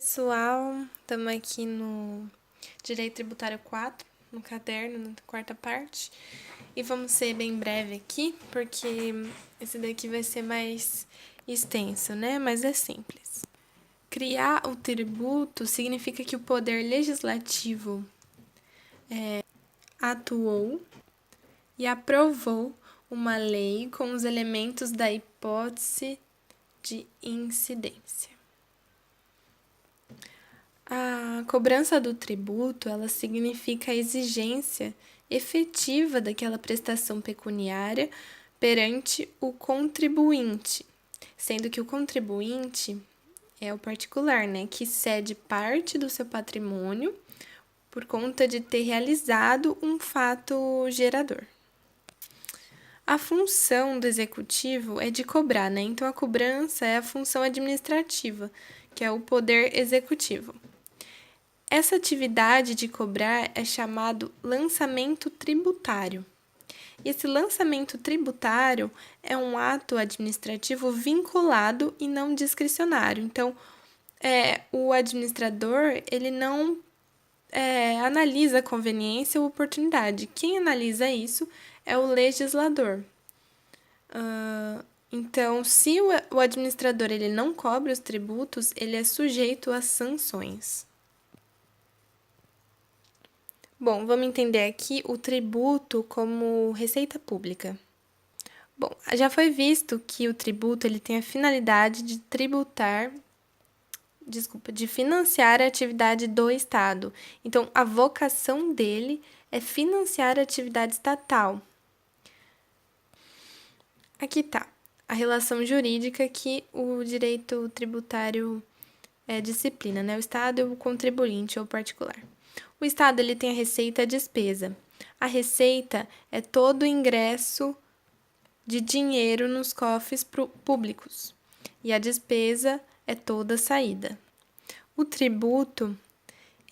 Pessoal, estamos aqui no Direito Tributário 4, no caderno, na quarta parte. E vamos ser bem breve aqui, porque esse daqui vai ser mais extenso, né? Mas é simples. Criar o tributo significa que o poder legislativo atuou e aprovou uma lei com os elementos da hipótese de incidência. A cobrança do tributo, ela significa a exigência efetiva daquela prestação pecuniária perante o contribuinte, sendo que o contribuinte é o particular, né, que cede parte do seu patrimônio por conta de ter realizado um fato gerador. A função do executivo é de cobrar, né? Então a cobrança é a função administrativa, que é o poder executivo. Essa atividade de cobrar é chamado lançamento tributário. Esse lançamento tributário é um ato administrativo vinculado e não discricionário. Então, o administrador ele não analisa a conveniência ou oportunidade. Quem analisa isso é o legislador. Então, se o administrador ele não cobra os tributos, ele é sujeito a sanções. Bom, vamos entender aqui o tributo como receita pública. Bom, já foi visto que o tributo ele tem a finalidade de de financiar a atividade do Estado. Então, a vocação dele é financiar a atividade estatal. Aqui tá a relação jurídica que o direito tributário disciplina, né? O Estado e o contribuinte ou particular. O Estado ele tem a receita e a despesa. A receita é todo o ingresso de dinheiro nos cofres públicos e a despesa é toda a saída. O tributo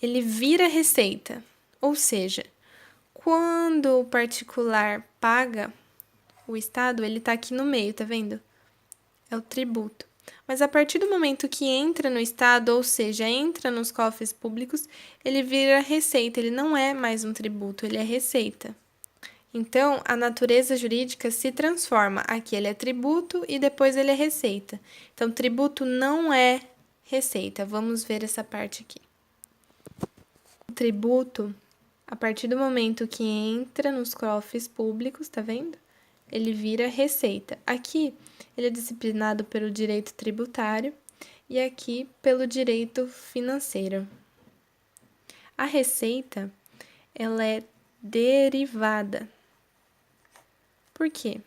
ele vira receita, ou seja, quando o particular paga, o Estado ele está aqui no meio, tá vendo? É o tributo. Mas a partir do momento que entra no Estado, ou seja, entra nos cofres públicos, ele vira receita, ele não é mais um tributo, ele é receita. Então, a natureza jurídica se transforma. Aqui ele é tributo e depois ele é receita. Então, tributo não é receita. Vamos ver essa parte aqui. O tributo, a partir do momento que entra nos cofres públicos, tá vendo? Ele vira receita. Aqui, ele é disciplinado pelo direito tributário e aqui pelo direito financeiro. A receita, ela é derivada. Por quê?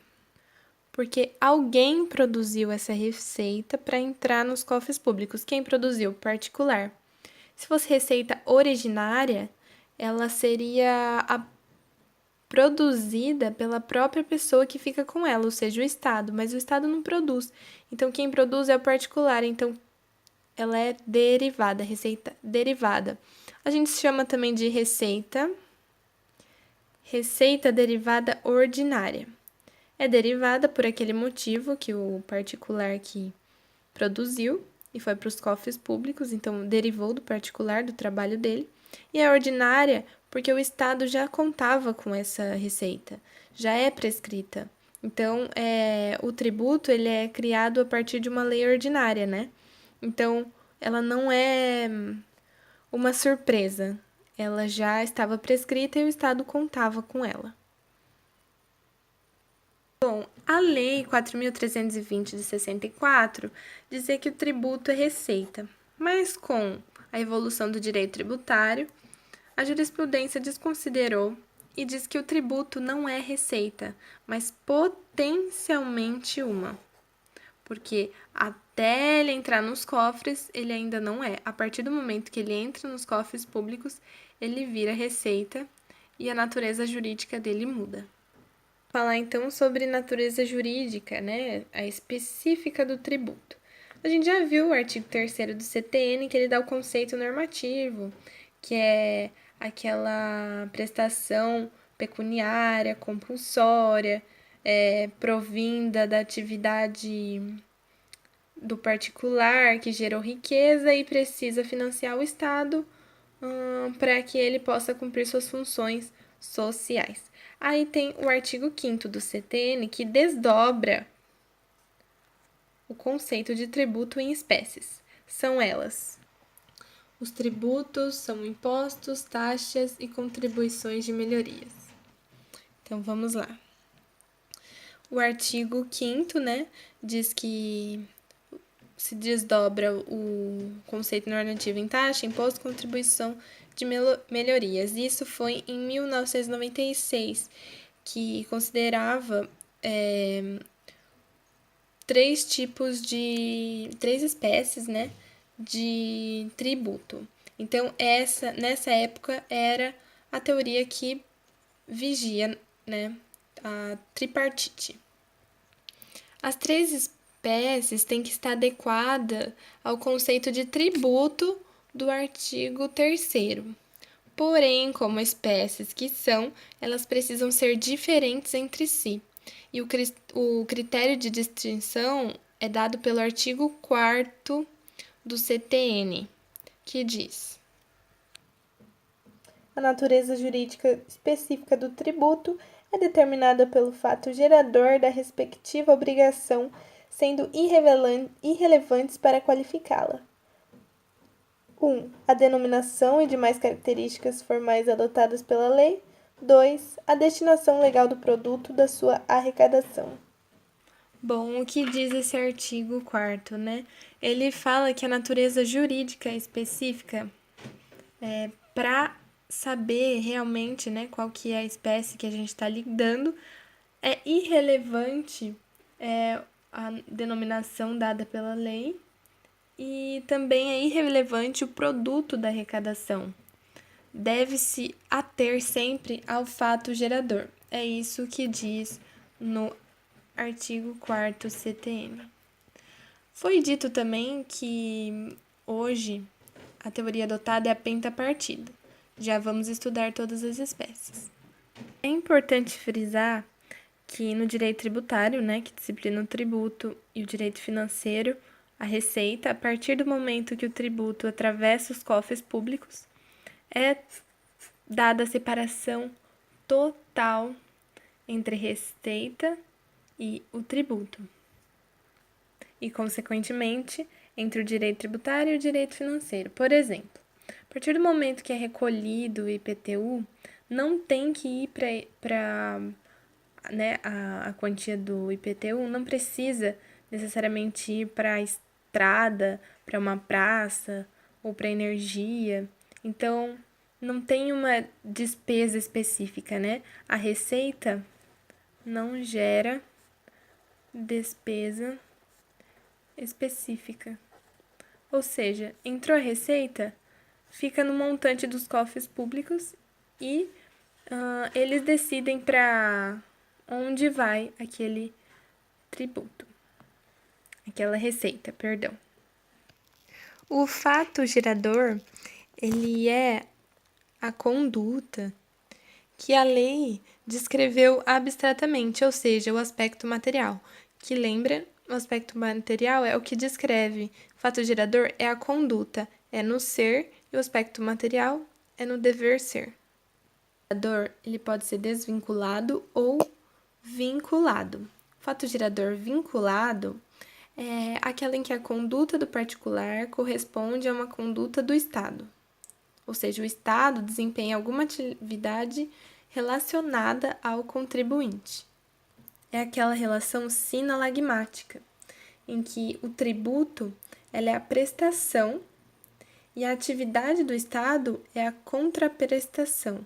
Porque alguém produziu essa receita para entrar nos cofres públicos. Quem produziu? Particular. Se fosse receita originária, ela seria produzida pela própria pessoa que fica com ela, ou seja, o Estado, mas o Estado não produz. Então, quem produz é o particular, então ela é derivada, receita derivada. A gente chama também de receita derivada ordinária. É derivada por aquele motivo que o particular que produziu e foi para os cofres públicos, então derivou do particular, do trabalho dele. E é ordinária porque o Estado já contava com essa receita, já é prescrita. Então, o tributo ele é criado a partir de uma lei ordinária, né? Então, ela não é uma surpresa. Ela já estava prescrita e o Estado contava com ela. Bom, a Lei 4.320 de 64 dizia que o tributo é receita, mas com a evolução do direito tributário, a jurisprudência desconsiderou e diz que o tributo não é receita, mas potencialmente uma. Porque até ele entrar nos cofres, ele ainda não é. A partir do momento que ele entra nos cofres públicos, ele vira receita e a natureza jurídica dele muda. Falar então sobre natureza jurídica, né? A específica do tributo. A gente já viu o artigo 3º do CTN, que ele dá o conceito normativo, que é aquela prestação pecuniária, compulsória, provinda da atividade do particular que gerou riqueza e precisa financiar o Estado para que ele possa cumprir suas funções sociais. Aí tem o artigo 5º do CTN, que desdobra o conceito de tributo em espécies. São elas: os tributos são impostos, taxas e contribuições de melhorias. Então, vamos lá. O artigo 5º, né, diz que se desdobra o conceito normativo em taxa, imposto, contribuição de melhorias. Isso foi em 1996, que considerava três espécies, né, de tributo. Então, nessa época, era a teoria que vigia, né, a tripartite. As três espécies têm que estar adequada ao conceito de tributo do artigo 3º. Porém, como espécies que são, elas precisam ser diferentes entre si. E o critério de distinção é dado pelo artigo 4º do CTN, que diz: a natureza jurídica específica do tributo é determinada pelo fato gerador da respectiva obrigação, sendo irrelevantes para qualificá-la. 1. A denominação e demais características formais adotadas pela lei. 2. A destinação legal do produto da sua arrecadação. Bom, o que diz esse artigo 4º, né? Ele fala que a natureza jurídica específica para saber realmente, né, qual que é a espécie que a gente está lidando, é irrelevante a denominação dada pela lei e também é irrelevante o produto da arrecadação. Deve-se ater sempre ao fato gerador. É isso que diz no artigo 4º CTN. Foi dito também que hoje a teoria adotada é a pentapartida. Já vamos estudar todas as espécies. É importante frisar que no direito tributário, né, que disciplina o tributo, e o direito financeiro, a receita, a partir do momento que o tributo atravessa os cofres públicos, é dada a separação total entre receita e o tributo, e, consequentemente, entre o direito tributário e o direito financeiro. Por exemplo, a partir do momento que é recolhido o IPTU, não tem que ir para né, a quantia do IPTU, não precisa necessariamente ir para a estrada, para uma praça ou para energia. Então, não tem uma despesa específica, né? A receita não gera despesa específica. Ou seja, entrou a receita, fica no montante dos cofres públicos e eles decidem para onde vai aquele tributo, aquela receita, perdão. O fato gerador, ele é a conduta que a lei descreveu abstratamente, ou seja, o aspecto material, que lembra, o aspecto material é o que descreve. O fato gerador é a conduta, é no ser, e o aspecto material é no dever ser. O gerador, ele pode ser desvinculado ou vinculado. O fato gerador vinculado é aquela em que a conduta do particular corresponde a uma conduta do Estado. Ou seja, o Estado desempenha alguma atividade relacionada ao contribuinte. É aquela relação sinalagmática, em que o tributo ela é a prestação e a atividade do Estado é a contraprestação.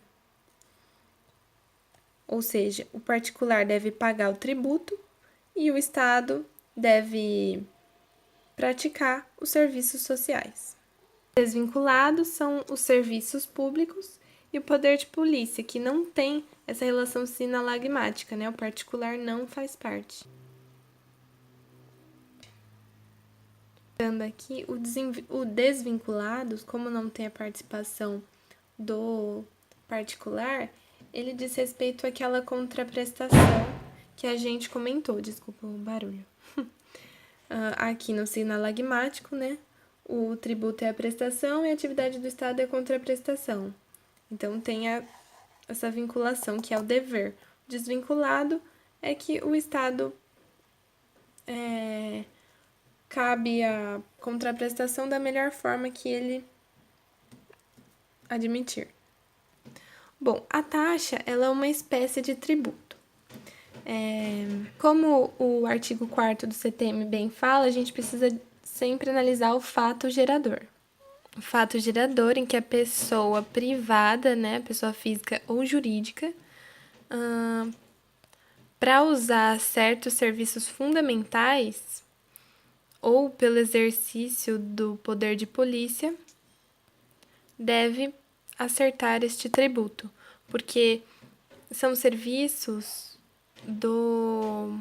Ou seja, o particular deve pagar o tributo e o Estado deve praticar os serviços sociais. Desvinculados são os serviços públicos e o poder de polícia, que não tem essa relação sinalagmática, né? O particular não faz parte. Dando aqui, o desvinculados, como não tem a participação do particular, ele diz respeito àquela contraprestação que a gente comentou. Desculpa o barulho. Aqui no sinalagmático, né? O tributo é a prestação e a atividade do Estado é a contraprestação. Então, tem essa vinculação, que é o dever. Desvinculado é que o Estado cabe a contraprestação da melhor forma que ele admitir. Bom, a taxa ela é uma espécie de tributo. Como o artigo 4º do CTM bem fala, a gente precisa sempre analisar o fato gerador. O fato gerador em que a pessoa privada, né, a pessoa física ou jurídica, para usar certos serviços fundamentais ou pelo exercício do poder de polícia, deve acertar este tributo, porque são serviços do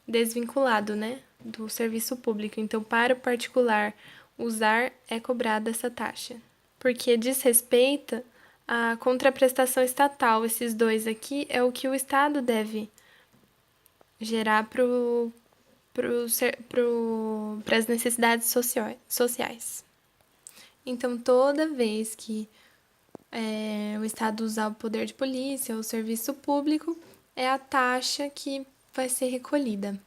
desvinculado, né, do serviço público. Então, para o particular usar, é cobrada essa taxa, porque diz respeito à contraprestação estatal. Esses dois aqui é o que o Estado deve gerar para as necessidades sociais. Então, toda vez que o Estado usar o poder de polícia ou serviço público, é a taxa que vai ser recolhida.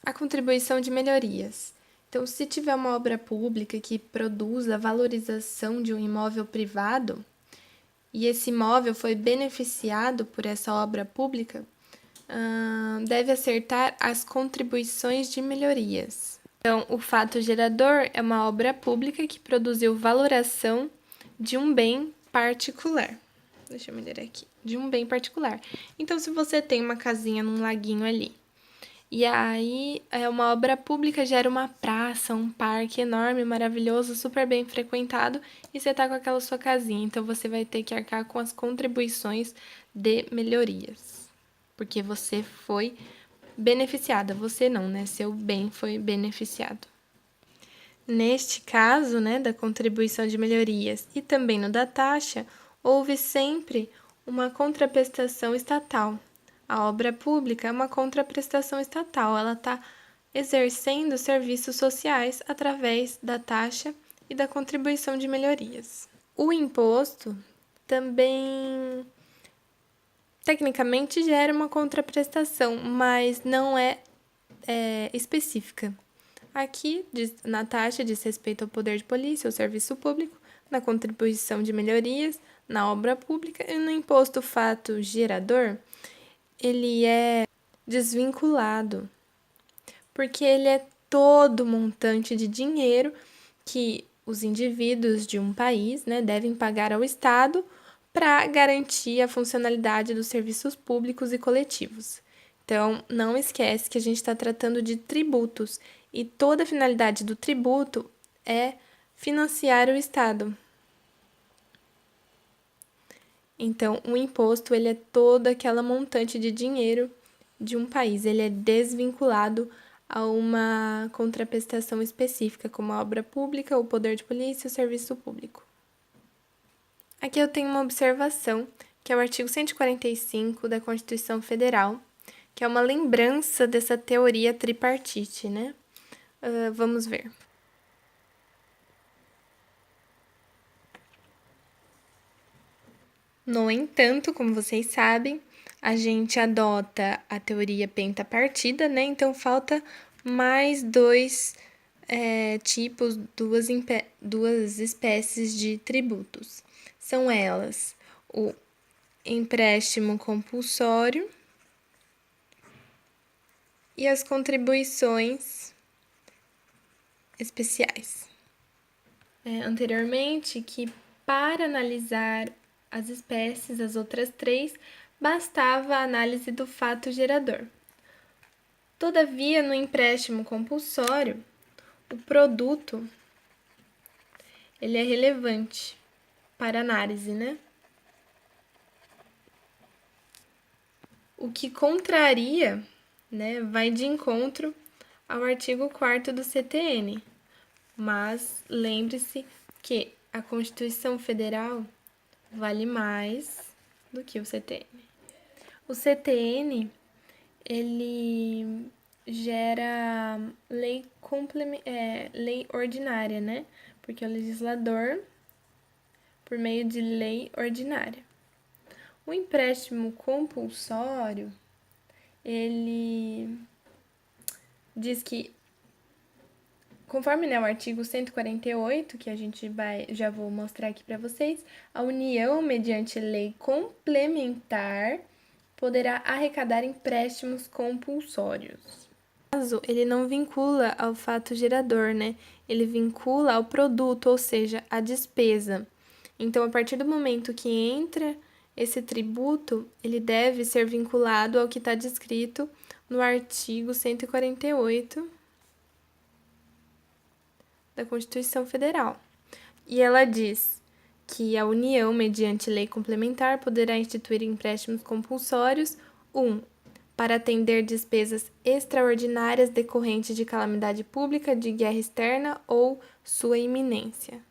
A contribuição de melhorias. Então, se tiver uma obra pública que produza a valorização de um imóvel privado e esse imóvel foi beneficiado por essa obra pública, deve acertar as contribuições de melhorias. Então, o fato gerador é uma obra pública que produziu valoração de um bem particular. Deixa eu melhorar aqui. De um bem particular. Então, se você tem uma casinha num laguinho ali, e aí uma obra pública gera uma praça, um parque enorme, maravilhoso, super bem frequentado, e você tá com aquela sua casinha. Então, você vai ter que arcar com as contribuições de melhorias. Porque você foi beneficiada. Você não, né? Seu bem foi beneficiado. Neste caso, né, da contribuição de melhorias e também no da taxa, houve sempre uma contraprestação estatal. A obra pública é uma contraprestação estatal, ela está exercendo serviços sociais através da taxa e da contribuição de melhorias. O imposto também, tecnicamente, gera uma contraprestação, mas não é específica. Aqui, na taxa, diz respeito ao poder de polícia, ao serviço público, na contribuição de melhorias, na obra pública e no imposto fato gerador, ele é desvinculado, porque ele é todo montante de dinheiro que os indivíduos de um país, né, devem pagar ao Estado para garantir a funcionalidade dos serviços públicos e coletivos. Então, não esquece que a gente está tratando de tributos e toda a finalidade do tributo é financiar o Estado. Então, o imposto ele é toda aquela montante de dinheiro de um país, ele é desvinculado a uma contraprestação específica, como a obra pública, o poder de polícia e o serviço público. Aqui eu tenho uma observação, que é o artigo 145 da Constituição Federal, que é uma lembrança dessa teoria tripartite, né? Vamos ver. No entanto, como vocês sabem, a gente adota a teoria pentapartida, né? Então, falta mais dois tipos, duas espécies de tributos. São elas o empréstimo compulsório e as contribuições especiais. Anteriormente, que para analisar as espécies, as outras três, bastava a análise do fato gerador. Todavia, no empréstimo compulsório, o produto ele é relevante para análise, né? O que contraria, né, vai de encontro ao artigo 4º do CTN. Mas lembre-se que a Constituição Federal vale mais do que o CTN. O CTN, ele gera lei ordinária, né? Porque é o legislador por meio de lei ordinária. O empréstimo compulsório, ele diz que, conforme, né, o artigo 148, que já vou mostrar aqui para vocês, a União, mediante lei complementar, poderá arrecadar empréstimos compulsórios. No caso, ele não vincula ao fato gerador, né? Ele vincula ao produto, ou seja, à despesa. Então, a partir do momento que entra esse tributo, ele deve ser vinculado ao que está descrito no artigo 148 da Constituição Federal. E ela diz que a União, mediante lei complementar, poderá instituir empréstimos compulsórios, 1. Para atender despesas extraordinárias decorrentes de calamidade pública, de guerra externa ou sua iminência.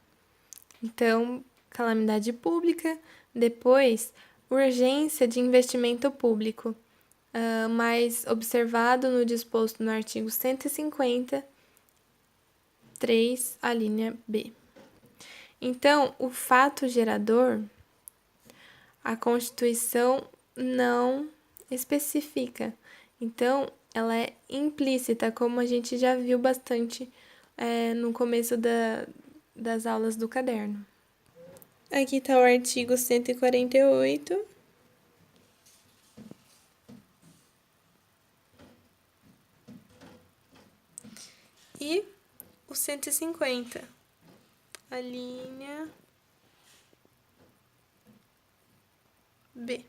Então, calamidade pública, depois, urgência de investimento público, mais observado no disposto no artigo 150, 3, a linha B. Então, o fato gerador, a Constituição não especifica. Então, ela é implícita, como a gente já viu bastante no começo das aulas do caderno. Aqui está o artigo 148. E o 150, a linha B.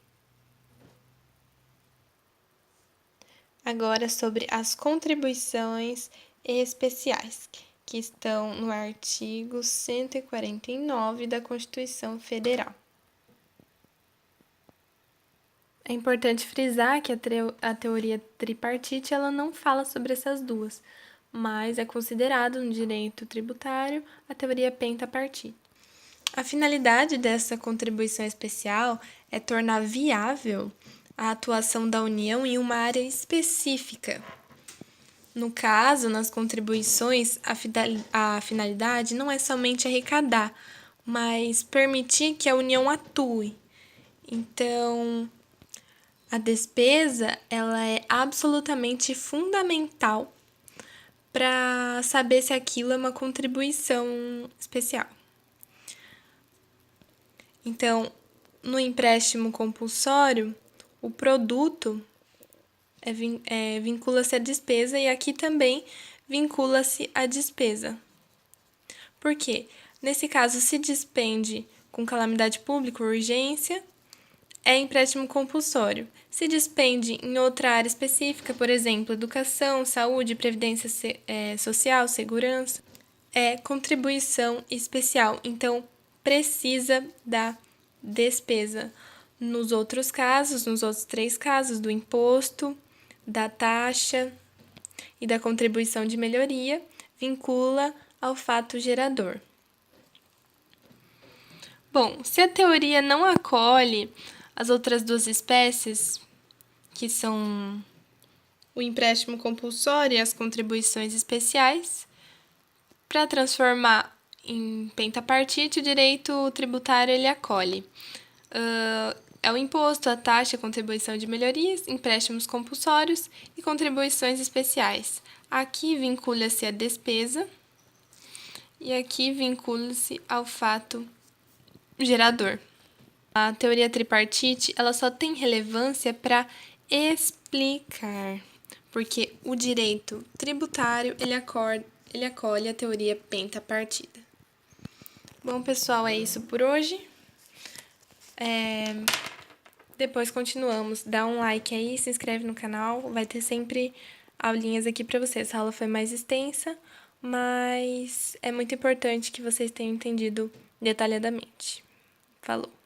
Agora sobre as contribuições especiais, que estão no artigo 149 da Constituição Federal. É importante frisar que a teoria tripartite ela não fala sobre essas duas, mas é considerado no direito tributário a teoria pentapartite. A finalidade dessa contribuição especial é tornar viável a atuação da União em uma área específica. No caso, nas contribuições, a finalidade não é somente arrecadar, mas permitir que a União atue. Então, a despesa ela é absolutamente fundamental para saber se aquilo é uma contribuição especial. Então, no empréstimo compulsório, o produto vincula-se à despesa e aqui também vincula-se à despesa. Por quê? Nesse caso, se despende com calamidade pública ou urgência, é empréstimo compulsório. Se despende em outra área específica, por exemplo, educação, saúde, previdência social, segurança, é contribuição especial. Então, precisa da despesa. Nos outros casos, nos outros 3 casos, do imposto, da taxa e da contribuição de melhoria, vincula ao fato gerador. Bom, se a teoria não acolhe as outras 2 espécies, que são o empréstimo compulsório e as contribuições especiais, para transformar em pentapartite, o direito tributário ele acolhe é o imposto, a taxa, a contribuição de melhorias, empréstimos compulsórios e contribuições especiais. Aqui vincula-se a despesa e aqui vincula-se ao fato gerador. A teoria tripartite ela só tem relevância para explicar, porque o direito tributário ele acolhe a teoria pentapartida. Bom, pessoal, é isso por hoje. Depois continuamos. Dá um like aí, se inscreve no canal. Vai ter sempre aulinhas aqui para vocês. Essa aula foi mais extensa, mas é muito importante que vocês tenham entendido detalhadamente. Falou!